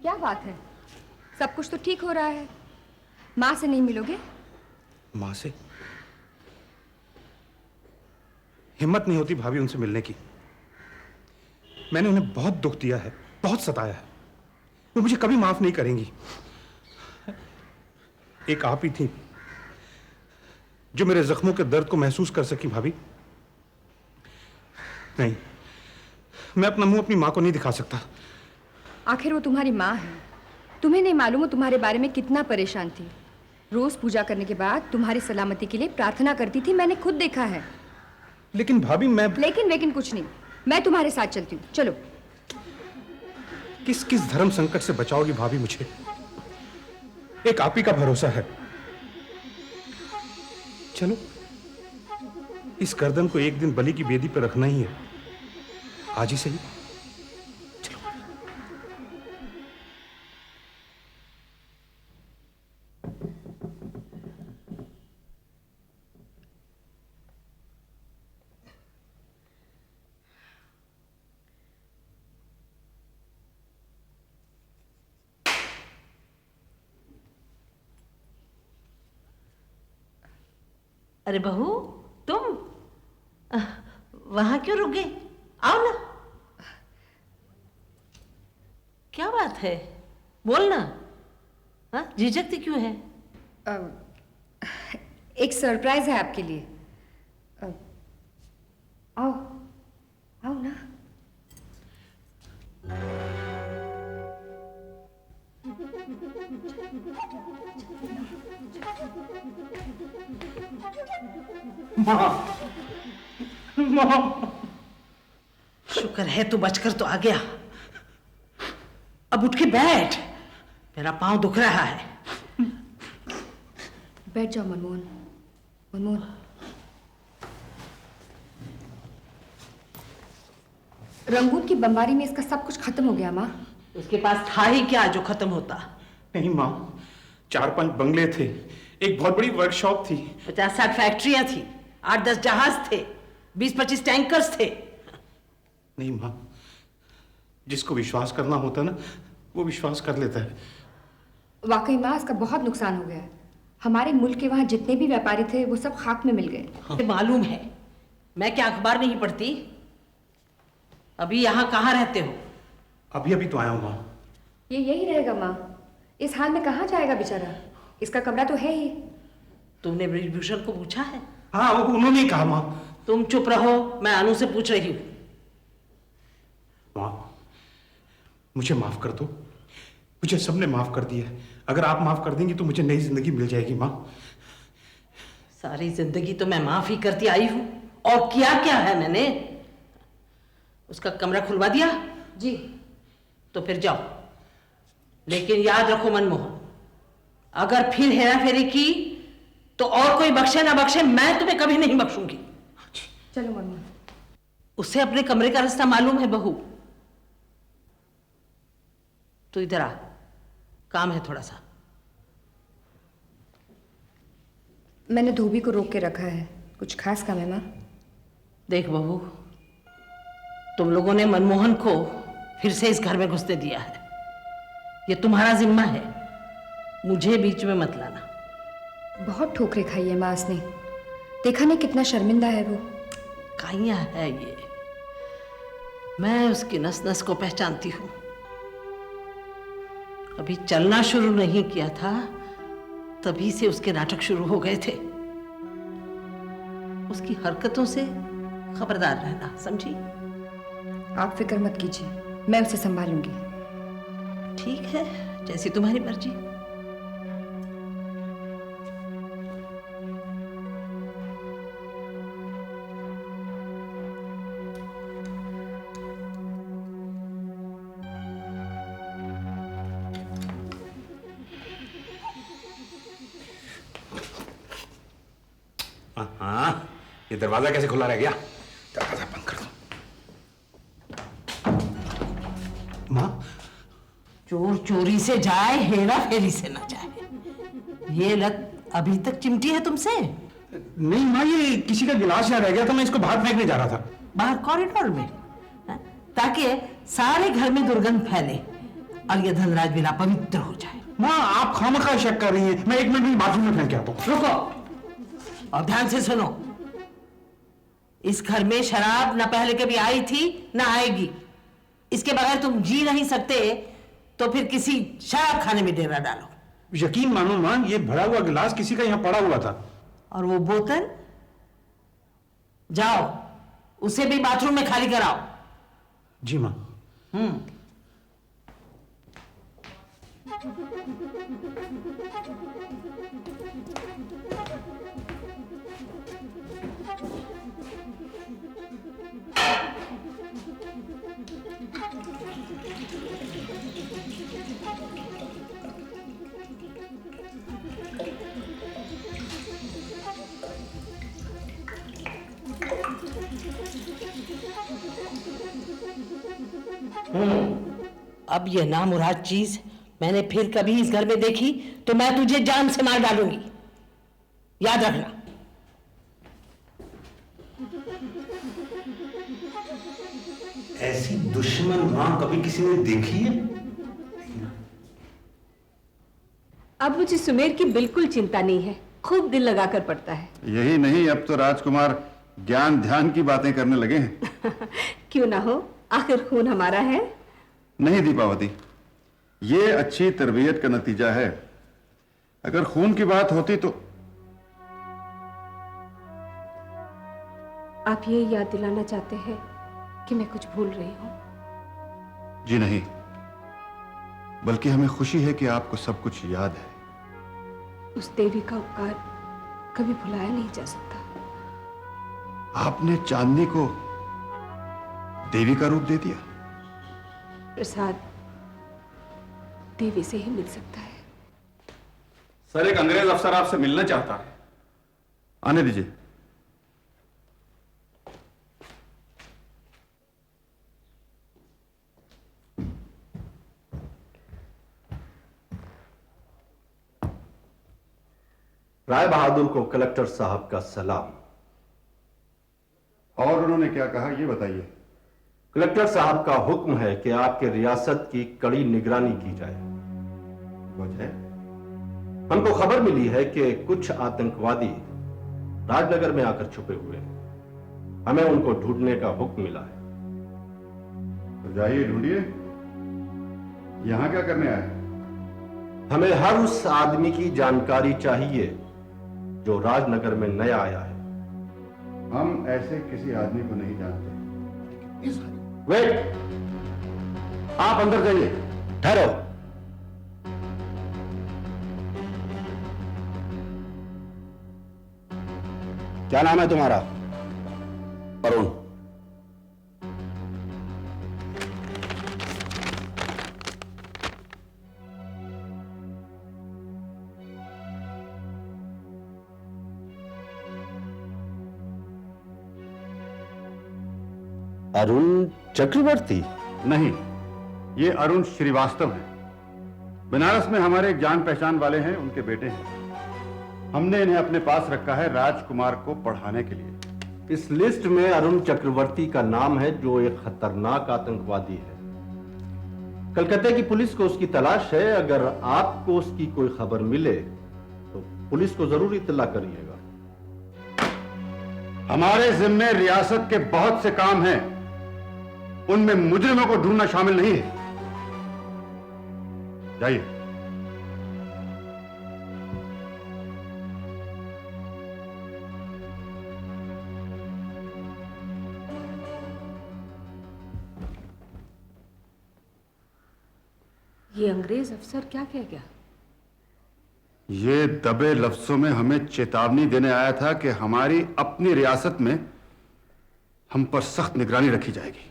क्या बात है? सब कुछ तो ठीक हो रहा है। माँ से नहीं मिलोगे? माँ से? हिम्मत नहीं होती भाभी उनसे मिलने की। मैंने उन्हें बहुत दुख दिया है, बहुत सताया है। वो मुझे कभी माफ नहीं करेंगी। एक आप ही थी जो मेरे जख्मों के दर्द को महसूस कर सकी भाभी। नहीं, मैं अपना मुंह अपनी माँ को नहीं दिखा सकता। आखिर वो तुम्हारी माँ है। तुम्हें नहीं मालूम वो तुम्हारे बारे में कितना परेशान थी। रोज पूजा करने के बाद तुम्हारी सलामती के लिए प्रार्थना करती थी, मैंने खुद देखा है। लेकिन भाभी मैं... लेकिन कुछ नहीं, मैं तुम्हारे साथ चलती हूँ, चलो। किस किस धर्म संकट से बचाओगी भाभी मुझे? एक आप ही का भरोसा है। चलो, इस गर्दन को एक दिन बलि की बेदी पर रखना ही है, आज ही सही। चलो। अरे बहू, तुम वहां क्यों रुक गए? आओ ना। क्या बात है, बोलना। हाँ, झिझकती क्यों है? एक सरप्राइज है आपके लिए। आओ आओ ना। माँ, माँ। शुक्र है तू बचकर तो आ गया। अब उठ के बैठ, मेरा पांव दुख रहा है। बैठ जाओ मनमोहन। मनमोहन, रंगून की बमबारी में इसका सब कुछ खत्म हो गया माँ। उसके पास था ही क्या जो खत्म होता? नहीं माँ, 4-5 बंगले थे, एक बहुत बड़ी वर्कशॉप थी, 50-60 फैक्ट्रियां थी, 8-10 जहाज थे, 20-25 टैंकर्स थे। नहीं माँ, जिसको विश्वास करना होता ना, वो विश्वास कर लेता है। वाकई माँ, इसका बहुत नुकसान हो गया है। हमारे मुल्क के वहां जितने भी व्यापारी थे वो सब खाक में मिल गए। हाँ। मालूम है, मैं क्या अखबार नहीं पढ़ती? अभी यहाँ कहाँ रहते हो? अभी अभी तो आया हूँ माँ। ये यही रहेगा माँ, इस हाल में कहाँ जाएगा बेचारा? इसका कमरा तो है ही। तुमने ब्रिजभूषण को पूछा है? हाँ, वो उन्होंने ही कहा माँ। तुम चुप रहो, मैं अनु से पूछ रही हूँ। माँ, मुझे माफ कर दो। मुझे सबने माफ कर दिया है। अगर आप माफ कर देंगी तो मुझे नई जिंदगी मिल जाएगी माँ। सारी जिंदगी तो मैं माफ ही करती आई हूँ, और किया क्या है मैंने? उसका कमरा खुलवा दिया? जी। तो फिर जाओ, लेकिन याद रखो मनमोहन, अगर फिर हेरा फेरी की तो और कोई बख्शे ना बख्शे, मैं तुम्हें कभी नहीं बख्शूंगी। चलो मनमोहन। उसे अपने कमरे का रास्ता मालूम है बहू। तो इधर आ, काम है थोड़ा सा। मैंने धोबी को रोक के रखा है, कुछ खास काम है माँ? देख बहू, तुम लोगों ने मनमोहन को फिर से इस घर में घुसने दिया है। ये तुम्हारा जिम्मा है, मुझे बीच में मत लाना। बहुत ठोकरें खाई है माँ उसने, देखा नहीं कितना शर्मिंदा है वो। काइया है ये, मैं उसकी नस नस को पहचानती हूँ। अभी चलना शुरू नहीं किया था तभी से उसके नाटक शुरू हो गए थे। उसकी हरकतों से खबरदार रहना, समझी? आप फिक्र मत कीजिए, मैं उसे संभालूंगी। ठीक है, जैसी तुम्हारी मर्जी। हाँ, ये दरवाजा कैसे खुला रह गया? दरवाजा बंद कर दो। माँ, चोर चोरी से जाए, हेरा फेरी से ना जाए, ये लत अभी तक चिमटी है तुमसे? नहीं माँ, ये किसी का गिलास यहाँ रह गया था, मैं इसको बाहर फेंकने जा रहा था। बाहर कॉरिडोर में? ताकि सारे घर में दुर्गंध फैले। और ये धनराज बिना पवित्र हो जाए। माँ आप खामखा शक कर रही हैं। मैं 1 मिनट में बाथरूम में फेंक के आता हूँ। रुको और ध्यान से सुनो, इस घर में शराब न पहले कभी आई थी न आएगी। इसके बगैर तुम जी नहीं सकते, तो फिर किसी शराब खाने में डेरा डालो। यकीन मानो माँ, ये भरा हुआ गिलास किसी का यहाँ पड़ा हुआ था। और वो बोतल, जाओ उसे भी बाथरूम में खाली कराओ। जी माँ। अब ये नामुराद चीज मैंने फिर कभी इस घर में देखी तो मैं तुझे जान से मार डालूंगी, याद रखना। ऐसी दुश्मन माँ कभी किसी ने देखी है? अब मुझे सुमेर की बिल्कुल चिंता नहीं है, खूब दिल लगाकर पढ़ता है। यही नहीं, अब तो राजकुमार ज्ञान ध्यान की बातें करने लगे हैं। क्यों ना हो, आखिर खून हमारा है। नहीं दीपावती, ये अच्छी तरबियत का नतीजा है। अगर खून की बात होती तो आप ये याद दिलाना चाहते हैं कि मैं कुछ भूल रही हूं? जी नहीं, बल्कि हमें खुशी है कि आपको सब कुछ याद है। उस देवी का उपकार कभी भुलाया नहीं जा सकता। आपने चांदनी को देवी का रूप दे दिया। प्रसाद देवी से ही मिल सकता है। सर, एक अंग्रेज अफसर आपसे मिलना चाहता है। आने दीजिए। राय बहादुर को कलेक्टर साहब का सलाम। और उन्होंने क्या कहा ये बताइए। कलेक्टर साहब का हुक्म है कि आपके रियासत की कड़ी निगरानी की जाए। वजह? हमको खबर मिली है कि कुछ आतंकवादी राजनगर में आकर छुपे हुए हैं। हमें उनको ढूंढने का हुक्म मिला है। तो जाइए ढूंढिए। यहां क्या करने आए? हमें हर उस आदमी की जानकारी चाहिए जो राजनगर में नया आया है। हम ऐसे किसी आदमी को नहीं जानते। वेट, आप अंदर जाइए। ठहरो। क्या नाम है तुम्हारा? अरुण। अरुण चक्रवर्ती? नहीं, ये अरुण श्रीवास्तव हैं। बनारस में हमारे एक जान पहचान वाले हैं, उनके बेटे हैं। हमने इन्हें अपने पास रखा है राजकुमार को पढ़ाने के लिए। इस लिस्ट में अरुण चक्रवर्ती का नाम है, जो एक खतरनाक आतंकवादी है। कलकत्ते की पुलिस को उसकी तलाश है। अगर आपको उसकी कोई खबर मिले तो पुलिस को जरूर इत्तला करिएगा। हमारे जिम्मे रियासत के बहुत से काम हैं, उनमें मुजरिमों को ढूंढना शामिल नहीं है। जाइए। ये अंग्रेज अफसर क्या कह गया? ये दबे लफ्जों में हमें चेतावनी देने आया था कि हमारी अपनी रियासत में हम पर सख्त निगरानी रखी जाएगी।